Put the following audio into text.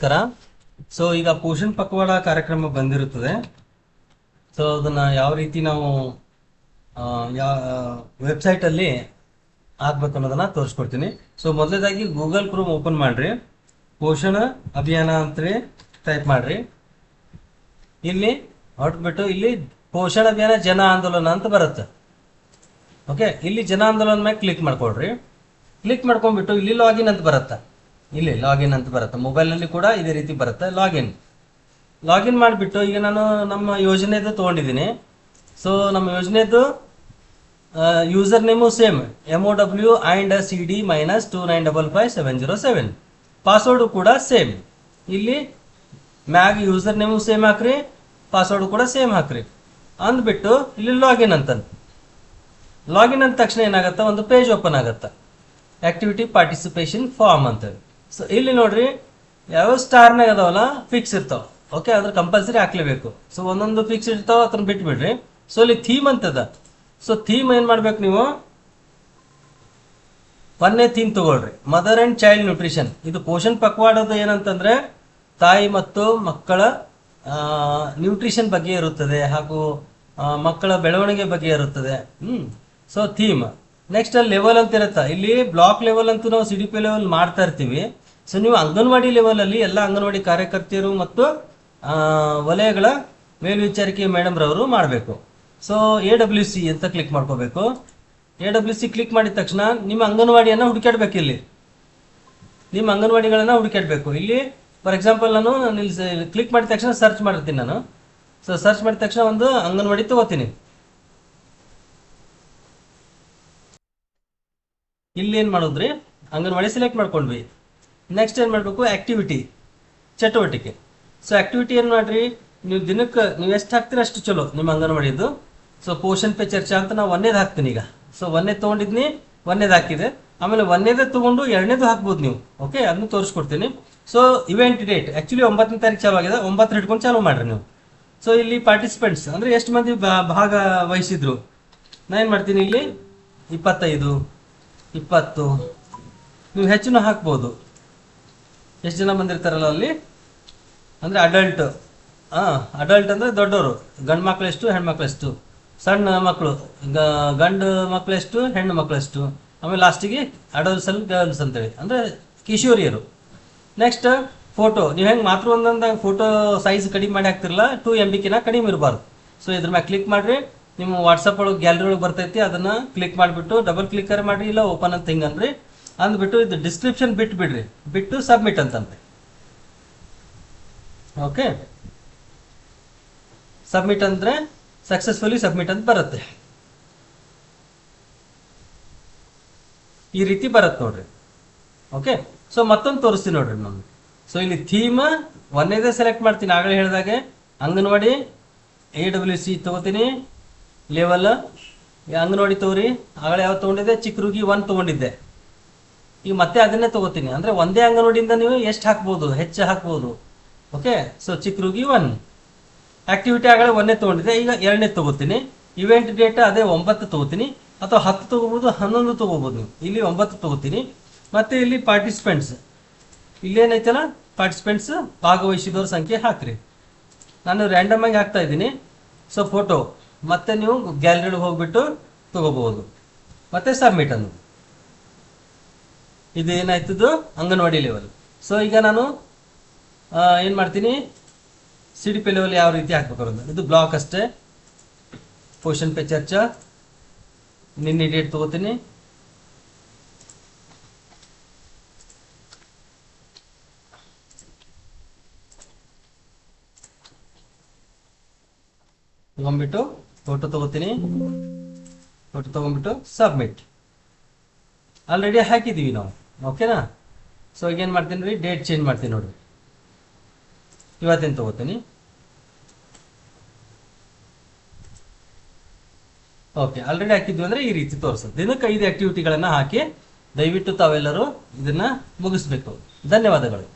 ನಮಸ್ಕಾರ. ಸೊ ಈಗ ಪೋಷಣ್ ಪಕ್ವಾಡ ಕಾರ್ಯಕ್ರಮ ಬಂದಿರುತ್ತದೆ. ಸೊ ಅದನ್ನ ಯಾವ ರೀತಿ ನಾವು ವೆಬ್ಸೈಟ್ ಅಲ್ಲಿ ಹಾಕ್ಬೇಕು ಅನ್ನೋದನ್ನ ತೋರಿಸ್ಕೊಡ್ತೀನಿ. ಸೊ ಮೊದಲನೇದಾಗಿ ಗೂಗಲ್ ಕ್ರೋಮ್ ಓಪನ್ ಮಾಡ್ರಿ, ಪೋಷಣ ಅಭಿಯಾನ ಅಂತೇಳಿ ಟೈಪ್ ಮಾಡ್ರಿ. ಇಲ್ಲಿ ಹೊರಟ್ಬಿಟ್ಟು ಇಲ್ಲಿ ಪೋಷಣ ಅಭಿಯಾನ ಜನ ಆಂದೋಲನ ಅಂತ ಬರುತ್ತೆ. ಓಕೆ, ಇಲ್ಲಿ ಜನ ಆಂದೋಲನ ಮೇಲೆ ಕ್ಲಿಕ್ ಮಾಡ್ಕೊಳ್ರಿ. ಕ್ಲಿಕ್ ಮಾಡ್ಕೊಂಡ್ಬಿಟ್ಟು ಇಲ್ಲಿ ಲಾಗಿನ್ ಅಂತ ಬರುತ್ತೆ. ಇಲ್ಲಿ ಲಾಗಿನ್ ಅಂತ ಬರುತ್ತೆ, ಮೊಬೈಲ್ನಲ್ಲಿ ಕೂಡ ಇದೇ ರೀತಿ ಬರುತ್ತೆ. ಲಾಗಿನ್ ಮಾಡಿಬಿಟ್ಟು ಈಗ ನಾನು ನಮ್ಮ ಯೋಜನೆದು ತೊಗೊಂಡಿದ್ದೀನಿ. ಸೊ ನಮ್ಮ ಯೋಜನೆದು user name same MOW and CD -2955707. Password ಕೂಡ ಸೇಮ್. ಇಲ್ಲಿ ಮ್ಯಾಗ ಯೂಸರ್ ನೇಮು ಸೇಮ್ ಹಾಕ್ರಿ, ಪಾಸ್ವರ್ಡ್ ಕೂಡ ಸೇಮ್ ಹಾಕ್ರಿ ಅಂದ್ಬಿಟ್ಟು ಇಲ್ಲಿ ಲಾಗಿನ್ ಅಂದ ತಕ್ಷಣ ಏನಾಗುತ್ತೆ, ಒಂದು ಪೇಜ್ ಓಪನ್ ಆಗುತ್ತೆ, ಆಕ್ಟಿವಿಟಿ ಪಾರ್ಟಿಸಿಪೇಷನ್ ಫಾರ್ಮ್ ಅಂತೇಳಿ. ಸೊ ಇಲ್ಲಿ ನೋಡ್ರಿ, ಯಾವ ಸ್ಟಾರ್ನಾಗ ಅದಾವಲ್ಲ ಫಿಕ್ಸ್ ಇರ್ತಾವ. ಓಕೆ, ಅದ್ರ ಕಂಪಲ್ಸರಿ ಹಾಕ್ಲೇಬೇಕು. ಸೊ ಒಂದೊಂದು ಫಿಕ್ಸ್ ಇರ್ತಾವ, ಅದನ್ನ ಬಿಟ್ಬಿಡ್ರಿ. ಸೊ ಇಲ್ಲಿ ಥೀಮ್ ಅಂತದ. ಸೊ ಥೀಮ್ ಏನ್ ಮಾಡ್ಬೇಕು ನೀವು, ಒಂದೇ ಥೀಮ್ ತಗೊಳ್ರಿ, ಮದರ್ ಅಂಡ್ ಚೈಲ್ಡ್ ನ್ಯೂಟ್ರಿಷನ್. ಇದು ಪೋಷಣ್ ಪಕ್ವಾಡದ ಏನಂತಂದ್ರೆ ತಾಯಿ ಮತ್ತು ಮಕ್ಕಳ ನ್ಯೂಟ್ರಿಷನ್ ಬಗ್ಗೆ ಇರುತ್ತದೆ, ಹಾಗೂ ಮಕ್ಕಳ ಬೆಳವಣಿಗೆ ಬಗ್ಗೆ ಇರುತ್ತದೆ. ಸೊ ಥೀಮ್ ನೆಕ್ಸ್ಟ್ ಅಲ್ಲಿ ಲೆವೆಲ್ ಅಂತ ಇರುತ್ತೆ. ಇಲ್ಲಿ ಬ್ಲಾಕ್ ಲೆವೆಲ್ ಅಂತೂ ನಾವು CDP ಲೆವೆಲ್ ಮಾಡ್ತಾ ಇರ್ತೀವಿ. ಸೊ ನೀವು ಅಂಗನವಾಡಿ ಲೆವೆಲ್ ಅಲ್ಲಿ ಎಲ್ಲ ಅಂಗನವಾಡಿ ಕಾರ್ಯಕರ್ತೆಯರು ಮತ್ತು ವಲಯಗಳ ಮೇಲ್ವಿಚಾರಕಿ ಮೇಡಮ್ ರವರು ಮಾಡಬೇಕು. ಸೊ AWC ಅಂತ ಕ್ಲಿಕ್ ಮಾಡ್ಕೋಬೇಕು. AWC ಕ್ಲಿಕ್ ಮಾಡಿದ ತಕ್ಷಣ ನಿಮ್ಮ ಅಂಗನವಾಡಿಯನ್ನ ಹುಡುಕಾಡ್ಬೇಕು. ಇಲ್ಲಿ ನಿಮ್ಮ ಅಂಗನವಾಡಿಗಳನ್ನ ಹುಡುಕಾಡ್ಬೇಕು. ಇಲ್ಲಿ ಫಾರ್ ಎಕ್ಸಾಂಪಲ್ ನಾನು ಕ್ಲಿಕ್ ಮಾಡಿದ ತಕ್ಷಣ ಸರ್ಚ್ ಮಾಡಿರ್ತೀನಿ ನಾನು. ಸೊ ಸರ್ಚ್ ಮಾಡಿದ ತಕ್ಷಣ ಒಂದು ಅಂಗನವಾಡಿ ತಗೋತೀನಿ. ಇಲ್ಲಿ ಏನ್ ಮಾಡೋದ್ರಿ, ಅಂಗನವಾಡಿ ಸೆಲೆಕ್ಟ್ ಮಾಡ್ಕೊಂಡ್ವಿ. ನೆಕ್ಸ್ಟ್ ಏನ್ ಮಾಡ್ಬೇಕು, ಆಕ್ಟಿವಿಟಿ ಚಟುವಟಿಕೆ. ಸೊ ಆಕ್ಟಿವಿಟಿ ಏನ್ ಮಾಡ್ರಿ, ನೀವು ದಿನಕ್ಕೆ ನೀವು ಎಷ್ಟು ಹಾಕ್ತೀರ ಅಷ್ಟು ಚಲೋ ನಿಮ್ಮ ಅಂಗನವಾಡಿದು. ಸೊ ಪೋಷಣ್ ಪೇ ಚರ್ಚಾ ಅಂತ ನಾವು ಒಂದೇದು ಹಾಕ್ತೀನಿ ಈಗ. ಸೊ ಒಂದೇದು ತೊಗೊಂಡಿದ್ನಿ, ಒಂದೇದು ಹಾಕಿದೆ. ಆಮೇಲೆ ಒಂದೇದೇ ತಗೊಂಡು ಎರಡನೇದು ಹಾಕ್ಬೋದು ನೀವು. ಓಕೆ, ಅದನ್ನು ತೋರಿಸ್ಕೊಡ್ತೀನಿ. ಸೊ ಇವೆಂಟ್ ಡೇಟ್ ಆಕ್ಚುಲಿ 9ನೇ ತಾರೀಕು ಚಾಲು ಆಗಿದೆ, 9 ಹಿಡ್ಕೊಂಡು ಚಾಲು ಮಾಡ್ರಿ ನೀವು. ಸೊ ಇಲ್ಲಿ ಪಾರ್ಟಿಸಿಪೆಂಟ್ಸ್ ಅಂದ್ರೆ ಎಷ್ಟು ಮಂದಿ ಭಾಗ ವಹಿಸಿದ್ರು, ನಾ ಏನ್ ಮಾಡ್ತೀನಿ ಇಲ್ಲಿ 25, 20, ನೀವು ಹೆಚ್ಚಿನ ಹಾಕ್ಬೋದು. ಎಷ್ಟು ಜನ ಬಂದಿರ್ತಾರಲ್ಲ ಅಲ್ಲಿ, ಅಂದ್ರೆ ಅಡಲ್ಟ್ ಅಂದ್ರೆ ದೊಡ್ಡವರು, ಗಂಡು ಮಕ್ಳು ಎಷ್ಟು, ಹೆಣ್ಮಕ್ಳು ಎಷ್ಟು, ಸಣ್ಣ ಮಕ್ಕಳು ಗಂಡು ಮಕ್ಳು ಎಷ್ಟು, ಹೆಣ್ಣು ಮಕ್ಳು ಎಷ್ಟು, ಆಮೇಲೆ ಲಾಸ್ಟಿಗೆ ಅಡಲ್ಟ್ಸ್ ಗರ್ಲ್ಸ್ ಅಂತೇಳಿ ಅಂದ್ರೆ ಕಿಶೋರಿಯರು. ನೆಕ್ಸ್ಟ್ ಫೋಟೋ, ನೀವು ಹೆಂಗೆ ಮಾತ್ರ ಒಂದೊಂದಾಗ ಫೋಟೋ ಸೈಜ್ ಕಡಿಮೆ ಮಾಡಿ ಹಾಕ್ತಿರಲ್ಲ, 2 MB ಕಡಿಮೆ ಇರಬಾರ್ದು. ಸೊ ಇದ್ರ ಮ್ಯಾಗ ಕ್ಲಿಕ್ ಮಾಡ್ರಿ, ನಿಮ್ಮ ವಾಟ್ಸಪ್ ಒಳಗೆ ಗ್ಯಾಲರಿ ಒಳಗೆ ಬರ್ತೈತಿ, ಅದನ್ನ ಕ್ಲಿಕ್ ಮಾಡಿಬಿಟ್ಟು ಡಬಲ್ ಕ್ಲಿಕ್ಕರ್ ಮಾಡ್ರಿ, ಇಲ್ಲ ಓಪನ್ ಅಂತ ಹಿಂಗನ್ರಿ ಅಂದ್ಬಿಟ್ಟು ಇದು ಡಿಸ್ಕ್ರಿಪ್ಷನ್ ಬಿಟ್ಟು ಸಬ್ಮಿಟ್ ಅಂತಂದ್ರಿ. ಓಕೆ, ಸಬ್ಮಿಟ್ ಅಂದ್ರೆ ಸಕ್ಸಸ್ಫುಲಿ ಸಬ್ಮಿಟ್ ಅಂತ ಬರುತ್ತೆ. ಈ ರೀತಿ ಬರುತ್ತೆ ನೋಡ್ರಿ. ಓಕೆ, ಸೊ ಮತ್ತೊಂದು ತೋರಿಸ್ತೀನಿ ನೋಡ್ರಿ ನಮ್ಗೆ. ಸೊ ಇಲ್ಲಿ ಥೀಮ್ ಒಂದೇದೇ ಸೆಲೆಕ್ಟ್ ಮಾಡ್ತೀನಿ, ಆಗಲೇ ಹೇಳಿದಾಗೆ ಅಂಗನವಾಡಿ AWC ತಗೋತೀನಿ. ಲೆವೆಲ್ ಅಂಗನವಾಡಿ ತಗೋರಿ, ಆಗಲೇ ಯಾವ ತಗೊಂಡಿದ್ದೆ, ಚಿಕ್ಕರುಗಿ 1 ತಗೊಂಡಿದ್ದೆ. ಈಗ ಮತ್ತೆ ಅದನ್ನೇ ತಗೋತೀನಿ, ಅಂದ್ರೆ ಒಂದೇ ಅಂಗನವಾಡಿಯಿಂದ ನೀವು ಎಷ್ಟು ಹಾಕ್ಬೋದು, ಹೆಚ್ಚು ಹಾಕ್ಬೋದು. Okay, so ಚಿಕ್ಕರುಗಿ 1. ಆಕ್ಟಿವಿಟಿ ಆಗಲೇ 1ನೇ ತಗೊಂಡಿದ್ದೆ, ಈಗ 2ನೇ ತಗೋತೀನಿ. ಇವೆಂಟ್ ಡೇಟ್ ಅದೇ 9 ತಗೋತೀನಿ, ಅಥವಾ 10 ತಗೋಬಹುದು, 11 ತಗೋಬಹುದು. ನೀವು ಇಲ್ಲಿ 9 ತಗೋತೀನಿ. ಮತ್ತೆ ಇಲ್ಲಿ ಪಾರ್ಟಿಸಿಪೆಂಟ್ಸ್, ಇಲ್ಲೇನೈತಲ್ಲ ಪಾರ್ಟಿಸಿಪೆಂಟ್ಸ್, ಭಾಗವಹಿಸಿದವ್ರ ಸಂಖ್ಯೆ ಹಾಕ್ರಿ. ನಾನು ರ್ಯಾಂಡಮ್ ಆಗಿ ಹಾಕ್ತಾ ಇದ್ದೀನಿ. ಸೊ ಫೋಟೋ ಮತ್ತೆ ನೀವು ಗ್ಯಾಲರಿ ಹೋಗ್ಬಿಟ್ಟು ತಗೋಬಹುದು. ಮತ್ತೆ ಸಬ್ಮಿಟ್ ಅನ್ನು. ಇದೇನಾಯ್ತದು ಅಂಗನವಾಡಿ ಲೆವೆಲ್. ಸೊ ಈಗ ನಾನು ಏನ್ ಮಾಡ್ತೀನಿ, CDP ಲೆವೆಲ್ ಯಾವ ರೀತಿ ಹಾಕ್ಬೇಕು, ಇದು ಬ್ಲಾಕ್ ಅಷ್ಟೇ. ಪೋಷಣ್ ಪೇ ಚರ್ಚಾ ನಿನ್ನೆ ಡೇಟ್ ತಗೋತೀನಿ. ತಗೊಂಡ್ಬಿಟ್ಟು ಫೋಟೋ ತಗೋತೀನಿ. ಫೋಟೋ ತಗೊಂಡ್ಬಿಟ್ಟು ಸಬ್ಮಿಟ್. ಆಲ್ರೆಡಿ ಹಾಕಿದೀವಿ ನಾವು. ಓಕೆನಾ. ಸೊ ಈಗ ಏನ್ ಮಾಡ್ತೀನಿ ರೀ, ಡೇಟ್ ಚೇಂಜ್ ಮಾಡ್ತೀನಿ ನೋಡ್ರಿ, ಇವತ್ತೇನು ತಗೋತೀನಿ. ಓಕೆ, ಆಲ್ರೆಡಿ ಹಾಕಿದ್ವಿ ಅಂದ್ರೆ ಈ ರೀತಿ ತೋರಿಸುತ್ತೆ. ದಿನಕ್ಕೆ 5 ಆಕ್ಟಿವಿಟಿಗಳನ್ನ ಹಾಕಿ ದಯವಿಟ್ಟು ತಾವೆಲ್ಲರೂ ಇದನ್ನ ಮುಗಿಸ್ಬೇಕು. ಧನ್ಯವಾದಗಳು.